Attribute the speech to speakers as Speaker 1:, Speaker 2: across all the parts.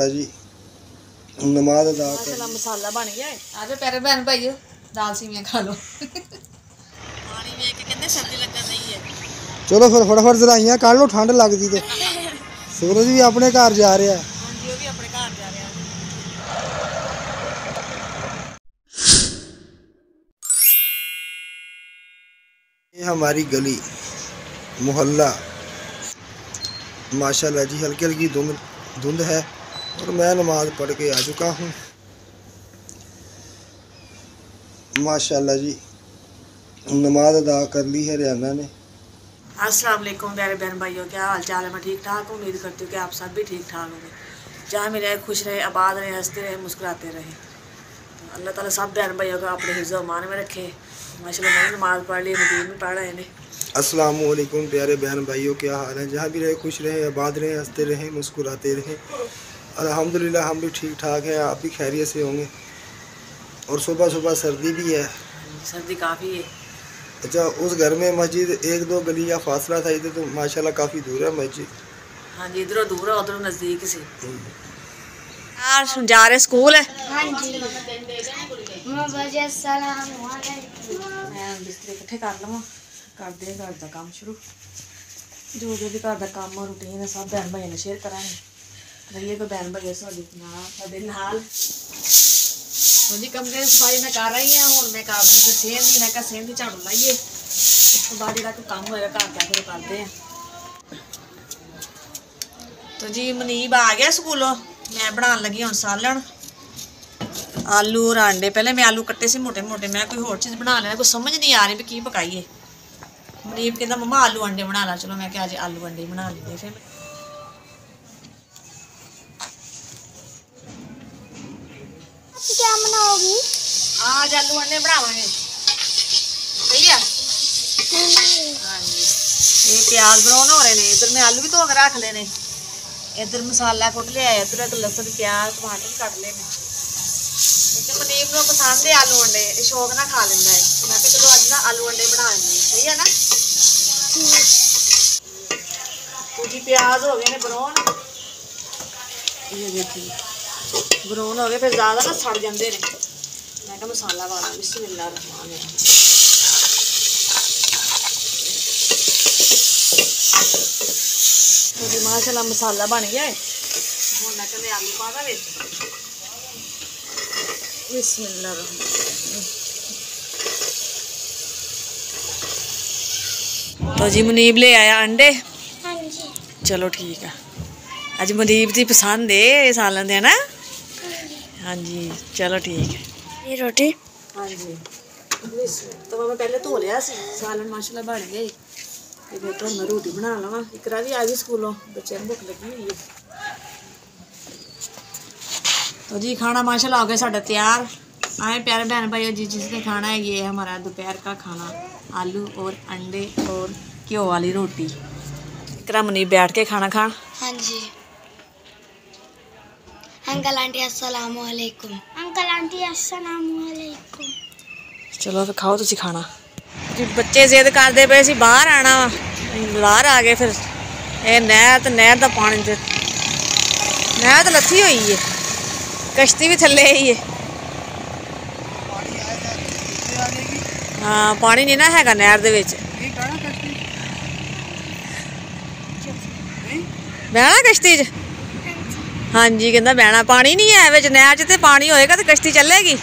Speaker 1: जी नमाज अदा
Speaker 2: कर मसाला बन गया है। आज प्यारे बहन भाइयों दाल सीवियां खा लो। पानी में एक कहते सर्दी लगा नहीं है।
Speaker 1: चलो फिर फटाफट जराइयां कर लो, ठंड लगदी ते सूरज भी अपने घर जा रहा है।
Speaker 2: हां जी, वो भी अपने घर जा रहा है।
Speaker 1: ये हमारी गली मोहल्ला माशाल्लाह जी, हल्की हल्की धुंध है और मैं नमाज पढ़ के आ चुका हूँ माशाल्लाह जी। नमाज अदा कर ली है रियाना ने।
Speaker 2: अस्सलाम वालेकुम प्यारे बहन भाइयों, क्या हाल चाल है? मैं ठीक ठाक हूँ, उम्मीद करती हूँ कि आप सब भी ठीक ठाक होंगे। जहाँ भी रहे खुश रहे, आबाद रहे, हंसते रहे, मुस्कुराते रहे। तो अल्लाह ताला सब बहन भाइयों को अपने हिफ्ज़ व अमान में रखे। माशाल्लाह मैंने नमाज पढ़ ली, नदीम भी पढ़ रहे हैं।
Speaker 1: अस्सलाम वालेकुम प्यारे बहन भाइयों, क्या हाल है? जहाँ भी रहे खुश रहे, आबाद रहे, हंसते रहें, मुस्कुराते रहें। अल्हम्दुलिल्लाह हम भी ठीक ठाक हैं, आप भी खैरियत से होंगे। और सुबह सुबह सर्दी भी है,
Speaker 2: सर्दी काफ़ी है।
Speaker 1: अच्छा उस घर में मस्जिद 1-2 गली का फासला था, इधर तो माशाल्लाह काफ़ी दूर है मस्जिद।
Speaker 2: हाँ जी, इधरों दूर है उधरों नज़दीक से। यार जा रहे स्कूल है।
Speaker 3: हाँ जी
Speaker 2: मैं बिस्तरे इकट्ठे कर लवां, करते हैं घर का काम शुरू। जो भी घर का काम रूटीन है सब बहन भाइयों ने शेयर करांगे। रहिए कोई बहन भाई साढ़े नाल। जी कमरे सफाई मैं कर रही हूँ, हूँ मैं कर दी सेहत दी, मैं सेहत की झाड़ू लाइए। उस तो बाद जो काम होएगा घर का फिर करते हैं। तो जी मनीब आ गया स्कूलों, मैं बनाने लगी हूँ सालन आलू और अंडे। पहले मैं आलू कट्टे से मोटे मोटे, मैं कोई होर चीज़ बना लेना, कुछ समझ नहीं आ रही भी की पकाइए। मनीब कहता मम्मा आलू अंडे बना ला, चलो मैं क्या आज आलू अंडे बना लेंगे। फिर
Speaker 3: क्या बनाओगी?
Speaker 2: आज आलू अंडे बनावांगे। सही है। हाँ जी, ये प्याज ब्राउन हो रहे हैं, इधर मैं आलू भी धो के रख लेने। इधर मसाला कुट लिया, इधर लहसुन प्याज टमाटर कट लेने। मनीब को पसंद है आलू अंडे, शौक ना खा लेंदा है। मैं तो चलो आज ना आलू अंडे बना लेंगे। सही है ना? तो जी प्याज हो गए ने ब्राउन, ये देखिए ब्राउन हो गए, फिर ज़्यादा ना सड़ जाते हैं। मैं क्या मसाला वाला बिस्मिल्लाह रहमान रहीम। तो जी माशाल्लाह मसाला बन गया है। हुण मैं कहने आलू पा दा विच, बिस्मिल्लाह रहमान रहीम। तो जी मुनीब ले आया अंडे।
Speaker 3: हाँ जी।
Speaker 2: चलो ठीक है, अज मुनीब की पसंद है सालन दे ना। हाँ जी चलो ठीक है।
Speaker 3: ये रोटी।
Speaker 2: हाँ जी तो मैं पहले धो लिया सी, सालन माशाल्लाह बन गए। फिर तो मैं रोटी बना लवां। इकरा भी आ गई स्कूलों, बच्चे भुख लगी हुई है। तो जी खाना माशाल्लाह हो गया साढ़ा तैयार। आए प्यारे बहन भाइयों जी, जिसने खाना है ये है हमारा दोपहर का खाना, आलू और अंडे और घ्यो वाली रोटी। इकरा मुनीब बैठ के खाना खान।
Speaker 3: हाँ जी। अंकल आंटी अस्सलाम वालेकुम। अंकल आंटी अस्सलाम वालेकुम।
Speaker 2: चलो फिर खाओ तुसी खाना। जी बच्चे जिद करते पे सी बाहर आना, बाहर आ गए। फिर ये नहर का पानी, नहर तो लत्थी हुई है, कश्ती भी थले ही है। हाँ पानी नहीं ना हैगा नहर दे विच। बहना कश्ती च? हाँ जी कहता बहना, पानी नहीं है विच नहर च, ते पानी होएगा तो कश्ती चलेगी।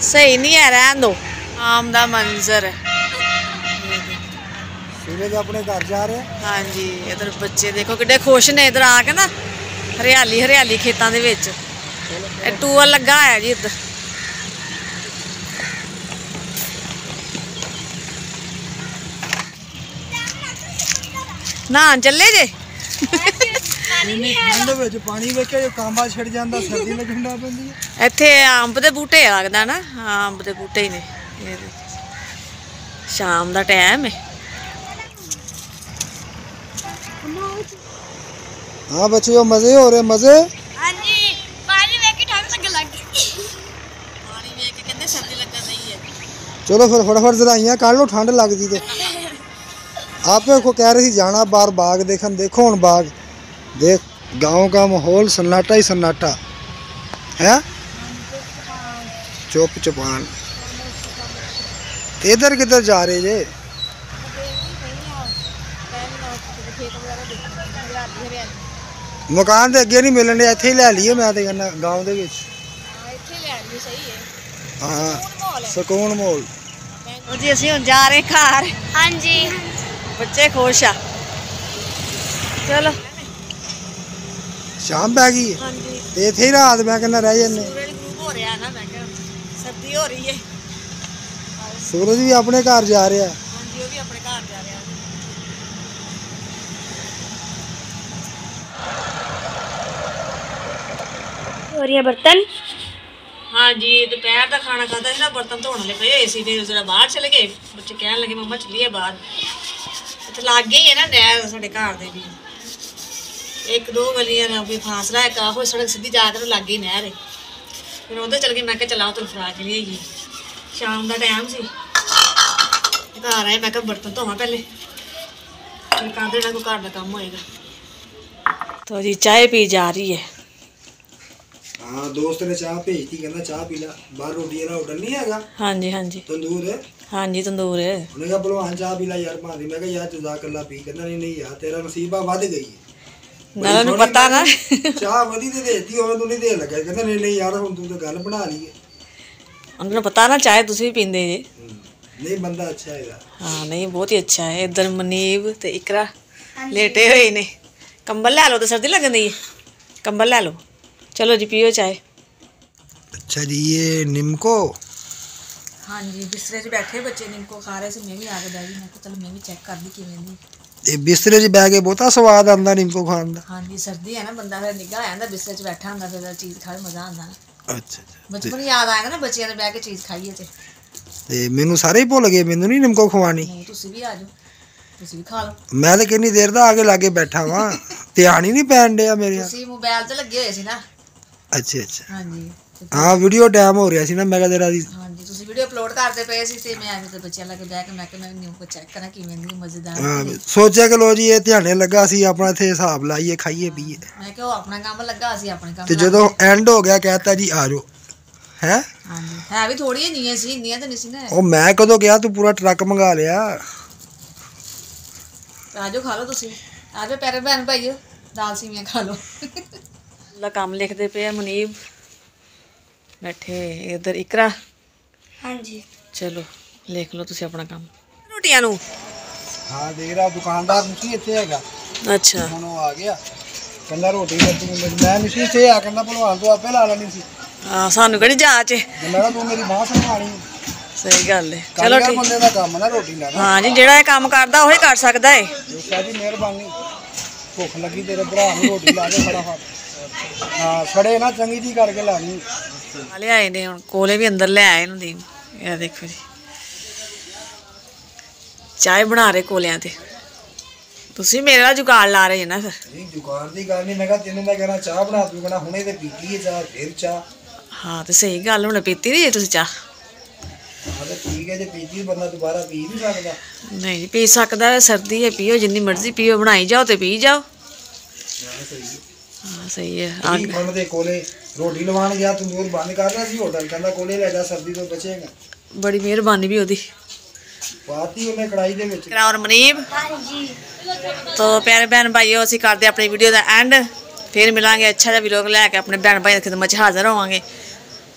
Speaker 2: सही नहीं है, रहन दो। आम दा मंजर है,
Speaker 1: सूरज अपने घर जा रहे हैं।
Speaker 2: हाँ जी इधर बच्चे देखो किड्डे खुश ने, इधर आके ना हरियाली हरियाली खेतों के विच। टूअल लगा है जी इधर। नहान चले जे?
Speaker 1: पानी वेखे जो कांबा छिड़ जाता, सर्दी लगन लग पैंदी है।
Speaker 2: इत्थे अंब दे बूटे लगदा ना। हाँ अंब दे बूटे ही ने। शाम दा टाइम है।
Speaker 1: हाँ बच्चों मजे हो रहे, मजे।
Speaker 3: हाँ जी पानी में के ठंड लग लगी।
Speaker 2: पानी में के कहते सर्दी लगन नहीं है।
Speaker 1: चलो फिर फटाफट जराइयां कर लो, ठंड लगदी ते आपे को कह रही थी जाना बार बाग देखन, देखो हुण बाग देख, गांव का माहौल सन्नाटा ही सन्नाटा है। चुप चुपान। इधर किधर जा रहे जे? मकान दे अगे नहीं मिलन दे, इत्थे ही लै लीए। मैं ते कहना गांव दे विच हाँ सुकून माहौल।
Speaker 2: जी ਅਸੀਂ ਹੁਣ ਜਾ ਰਹੇ ਘਰ।
Speaker 3: ਹਾਂਜੀ
Speaker 2: ਬੱਚੇ ਖੁਸ਼ ਆ। ਚਲੋ
Speaker 1: शाम पै गई है
Speaker 2: ਹਾਂਜੀ
Speaker 1: ते इत्थे ही रात मैं कहना रह जन्ने।
Speaker 2: ਸੂਰਜ ਗਰੂਪ ਹੋ ਰਿਹਾ ਨਾ, ਮੈਂ ਕਿਹਾ ਸਰਦੀ ਹੋ ਰਹੀ ਹੈ।
Speaker 1: सूरज भी अपने घर जा रहा है।
Speaker 2: ਹਾਂਜੀ ਉਹ ਵੀ ਆਪਣੇ ਘਰ ਜਾ ਰਿਹਾ।
Speaker 3: ਹੋ ਰਹੀ ਹੈ ਬਰਤਨ।
Speaker 2: ਹਾਂਜੀ ਦੁਪਹਿਰ ਦਾ ਖਾਣਾ ਖਾਦਾ ਸੀ ਨਾ, ਬਰਤਨ ਧੋਣ ਵਾਲੇ ਪਏ ਹੋਏ ਸੀ, ਫਿਰ ਜਰਾ ਬਾਹਰ ਚਲੇ ਗਏ। ਬੱਚੇ ਕਹਿਣ ਲੱਗੇ ਮੰਮਾ ਚੱਲੀਏ ਬਾਹਰ। ਇੱਥੇ ਲਾਗੇ ਹੀ ਹੈ ਨਾ ਨਹਿਰ ਸਾਡੇ ਘਰ ਦੇ ਵੀ, ਇੱਕ ਦੋ ਗਲੀਆਂ ਦਾ ਕੋਈ ਫਾਸਲਾ ਹੈ, ਕਾਫੀ ਸੜਕ ਸਿੱਧੀ ਜਾ ਕੇ ਲਾਗੇ ਹੀ ਨਹਿਰ ਹੈ। ਫਿਰ ਉਧਰ ਚਲ ਗਏ। ਮੈਂ ਕਿਹਾ ਚਲਾਓ ਤੈਨੂੰ ਫੜਾ ਕੇ ਲਿਆਈਏ। ਸ਼ਾਮ ਦਾ ਟਾਈਮ ਸੀ, ਘਰ ਆਏ। ਮੈਂ ਕਿਹਾ ਬਰਤਨ ਧੋਵਾਂ ਪਹਿਲੇ, ਫਿਰ ਕਰਦੇ ਨਾ ਕੋਈ ਘਰ ਦਾ ਕੰਮ ਹੋਏਗਾ। तो जी चाय पी जा रही है।
Speaker 1: हाँ दोस्त ने चाह भेजती, कहना चाह पी ला, बाहर रोटी वाला होटल नहीं हैगा।
Speaker 2: हाँ जी हाँ जी
Speaker 1: तंदूर है।
Speaker 2: हाँ जी तंदूर है।
Speaker 1: उन्हें कहा भलवान चाह पी ला यार मारी। मैं कहा यार जज़ाकल्लाह पी। कहना नहीं नहीं यार तेरा नसीबा वध गई है।
Speaker 2: नाला नु पता ना
Speaker 1: चाह वधी ते देती होवे तू नहीं देन लगा। कहना नहीं नहीं यार हुण तू तो गल बना ली है।
Speaker 2: उन्होंने पता ना चाय तुसी भी पींदे जे।
Speaker 1: नहीं बंदा अच्छा है।
Speaker 2: हाँ नहीं बहुत ही अच्छा है। इधर मनीब ते इकरा लेटे हुए ने। कंबल लै लो तो सर्दी लगन दी है, कंबल लै लो। चलो जी पियो चाय।
Speaker 1: अच्छा जी ये निम्को।
Speaker 2: हाँ जी बिस्तरे च बैठे बच्चे निम्को खा रहे थे, मैं भी आके बैठ गई। मैं चल मैं भी चेक कर दी किवें दी।
Speaker 1: ये बिस्तरे च बैठ के बहुता स्वाद आंदा निम्को खान दा।
Speaker 2: हाँ जी सर्दी है ना, बंदा फिर निगाह आ जांदा, बिस्तरे च बैठा हुंदा, फिर चीज़ खाए मज़ा आंदा ना।
Speaker 1: अच्छा
Speaker 2: बचपन याद आएगा ना बच्चियां दे बैठ के चीज़ खाइए ते
Speaker 1: मैनू सारे ही भुल गए, मैनू नहीं निम्को खवानी।
Speaker 2: नहीं तुसी भी आ जाओ, तुसी भी खा लो।
Speaker 1: मैं तो कितनी देर दा आगे लागे बैठा वां, ध्यान ही नहीं पैन दिया मेरे।
Speaker 2: तुसी मोबाइल ते लगे होए सी ना।
Speaker 1: अच्छा अच्छा
Speaker 2: हाँ जी
Speaker 1: हाँ वीडियो टाइम हो रहा सी ना, मैं कहा तेरा
Speaker 2: हाँ जी तुसी वीडियो अपलोड करते पे सी ते मैं आके ते बच्चियां लगे बैठ के मैं कि मैं न्यू को चेक करा किवें दी मजेदार।
Speaker 1: हाँ सोचा कि लो जी ये ध्याने लगा सी अपना इत्थे हिसाब लाइए खाइए पीए।
Speaker 2: मैं कि वो अपना काम लगा सी अपने काम
Speaker 1: ते जदों एंड हो गया कहता जी आ जाओ है।
Speaker 2: हाँ जी है भी थोड़ी नहीं सी, इन्नियां ते नहीं सी ना।
Speaker 1: ओ मैं कदों गया तू पूरा ट्रक मंगा लिया।
Speaker 2: आ जाओ खा लो तुसी, आ जाओ प्यारे बहन भाइयों, दाल सीवियां खा लो। ला काम लिखते पे मुनीब बैठे, इधर इकरा।
Speaker 3: हाँ जी
Speaker 2: चलो लिख लो तुसी अपना काम। रोटियां नु
Speaker 1: हाँ देख रहा दुकानदार नहीं इत्थे हैगा।
Speaker 2: अच्छा
Speaker 1: हुण आ गया कहंदा रोटी मैं नहीं थे आ, कहंदा भलवान तू आपे ला लेनी सी।
Speaker 2: हाँ सानू कड़ी जाच है।
Speaker 1: मैं कहा तू मेरी बांह संभाली।
Speaker 2: सही गल है। चलो ठीक
Speaker 1: बंदे दा काम है ना रोटी लाना।
Speaker 2: हाँ जी जेड़ा ये काम करदा ओही कर सकदा है।
Speaker 1: देखा जी मेहरबानी, भुख लगी तेरे भरा नूं रोटी ला दे फटाफट। हाँ सड़े ना चंगी जी करके लानी।
Speaker 2: ले आए ने हुण कोले भी अंदर ले आए नु दी। ये देखो जी चाय बना रहे कोलियां ते तुसी मेरे नाल जुगाड़ ला रहे ना। फिर
Speaker 1: नहीं जुगाड़ दी गल नहीं, मैं कहा तेनू मैं कहना चाह बना, तू कहना हुणे ते पीती है चाह फिर चाह।
Speaker 2: हाँ तो सही गल हुण पीती नहीं तुसी चाह।
Speaker 1: हाँ तो ठीक है जे पीती बंदा दोबारा पी नहीं सकदा।
Speaker 2: नहीं पी सकदा है, सर्दी है पियो जिन्नी मर्जी पियो, बनाई जाओ तो पी जाओ। हाँ सही है।
Speaker 1: आगे बंद दे कोले रोटी लवान गया तंदूर बंद कर रहा सी होटल, कहंदा कोले ले जा सर्दी तो बचेगा।
Speaker 2: बड़ी मेहरबानी भी ओदी।
Speaker 1: पाती उन्हें कढ़ाई दे विच।
Speaker 2: और मनीब
Speaker 3: हाँ जी
Speaker 2: तो प्यारे बहन भाइयों ਅਸੀਂ ਕਰਦੇ अपनी वीडियो का एंड, फिर मिलांगे अच्छा जिहा वीडियो लैके अपने बहन भाई की खिदमत हाजिर होवांगे।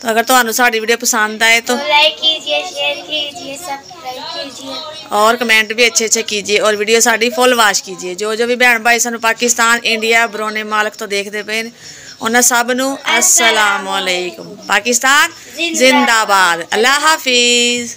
Speaker 2: तो अगर तुहानू साडी वीडियो पसंद आए तो
Speaker 3: लाइक कीजिए, शेयर कीजिए, सब्सक्राइब कीजिए
Speaker 2: और कमेंट भी अच्छे अच्छे कीजिए और वीडियो साड़ी फुल वाच कीजिए। जो जो भी बहन भाई सानू पाकिस्तान इंडिया बरोने मालक तो देखते पे उन्हें सब नू अस्सलाम वालेकुम। पाकिस्तान जिंदाबाद। अल्लाह हाफिज।